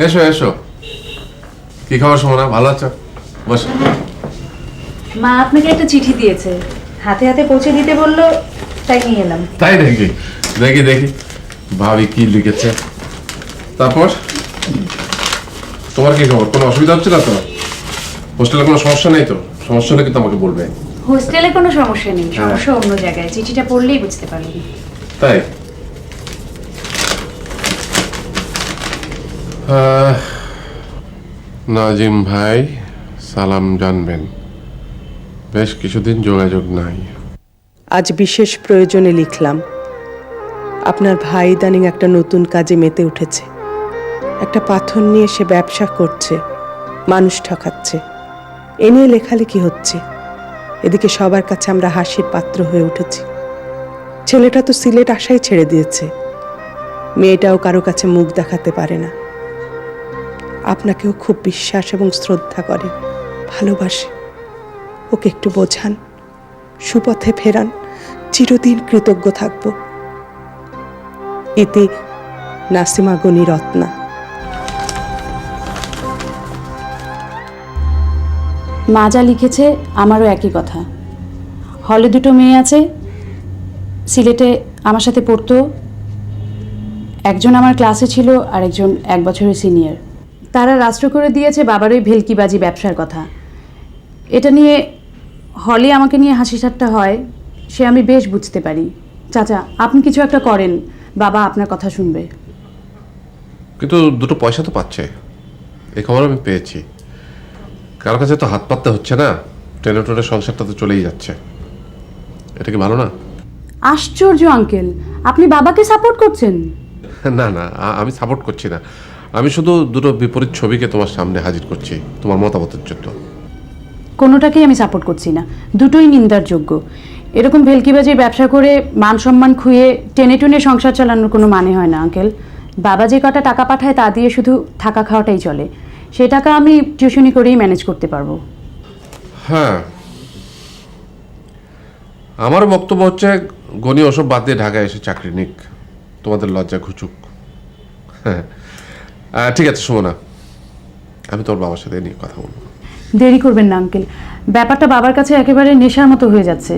এসো এসো। কি খবর সোমনা, ভালো আছো? বস। মা আপনাকে একটা চিঠি দিয়েছে, হাতে হাতে পৌঁছে দিতে বললো, তাই নিয়ে এলাম। তাই দেখি দেখি দেখি ভাবি কি লিখেছে। তারপর তোমার কি খবর? কোনো অসুবিধা হচ্ছে না তো? হোস্টেলে কোনো সমস্যা নেই তো? সমস্যা হলে কিন্তু আমাকে বলবে। হোস্টেলে কোনো সমস্যা নেই, সমস্যা অন্য জায়গায়। চিঠিটা পড়লেই বুঝতে পারবেন। তাই? নাজিম ভাই, সালাম জানবেন, বেশ কিছুদিন যোগাযোগ নাই। আজ বিশেষ প্রয়োজনে লিখলাম। আপনার ভাই ইদানিং একটা নতুন কাজে মেতে উঠেছে। একটা পাথর নিয়ে সে ব্যবসা করছে, মানুষ ঠকাচ্ছে। এ নিয়ে লেখালেখি হচ্ছে। এদিকে সবার কাছে আমরা হাসির পাত্র হয়ে উঠেছি। ছেলেটা তো সিলেট আশাই ছেড়ে দিয়েছে। মেয়েটাও কারো কাছে মুখ দেখাতে পারে না। আপনাকেও খুব বিশ্বাস এবং শ্রদ্ধা করে, ভালোবাসে। ওকে একটু বোঝান, সুপথে ফেরান, চিরদিন কৃতজ্ঞ থাকব। ইতি নাসিমা গনি রত্না। মা যা লিখেছে আমারও একই কথা। হলে দুটো মেয়ে আছে, সিলেটে আমার সাথে পড়তো। একজন আমার ক্লাসে ছিল আর একজন 1 বছরের সিনিয়র। তারা রাষ্ট্র করে দিয়েছে বাবার ওই ভেলকিবাজি ব্যবসার কথা। এটা নিয়ে হলে আমাকে নিয়ে হাসি ঠাট্টা হয়, সে আমি বেশ বুঝতে পারি। চাচা, আপনি কিছু একটা করেন, বাবা আপনার কথা শুনবে। কিন্তু দুটো পয়সা তো পাচ্ছে, এই খবর আমি পেয়েছি। কারোর কাছে তো হাত পাততে হচ্ছে না, টেনে টেনে সংসারটা তো চলেই যাচ্ছে। এটা কি ভালো না? আশ্চর্য আঙ্কেল, আপনি বাবাকে সাপোর্ট করছেন? না না, আমি সাপোর্ট করছি না। আমি শুধু দুটো বিপরীত ছবিকে তোমার সামনে হাজির করছি তোমার মতামতের জন্য। কোনোটাকেই আমি সাপোর্ট করছি না, দুটোই নিন্দার যোগ্য। এরকম ভেলকিবাজির ব্যবসা করে মান সম্মান খুইয়ে টেনে টুনে সংসার চালানোর কোনো মানে হয় না আঙ্কেল। বাবা যে কটা টাকা পাঠায় তা দিয়ে শুধু থাকা খাওয়াটাই চলে। সে টাকা আমি টিউশনি করেই ম্যানেজ করতে পারবো। হ্যাঁ, আমার বক্তব্য হচ্ছে গনি ওসব বাদ দিয়ে ঢাকায় এসে চাকরি নিক, তোমাদের লজ্জা ঘুচুক। হ্যাঁ ঠিক আছে সুমনা, আমি তোর বাবার সাথে নিয়ে কথা বলবো। দেরি করবেন না আঙ্কেল, ব্যাপারটা বাবার কাছে একেবারে নেশার মতো হয়ে যাচ্ছে।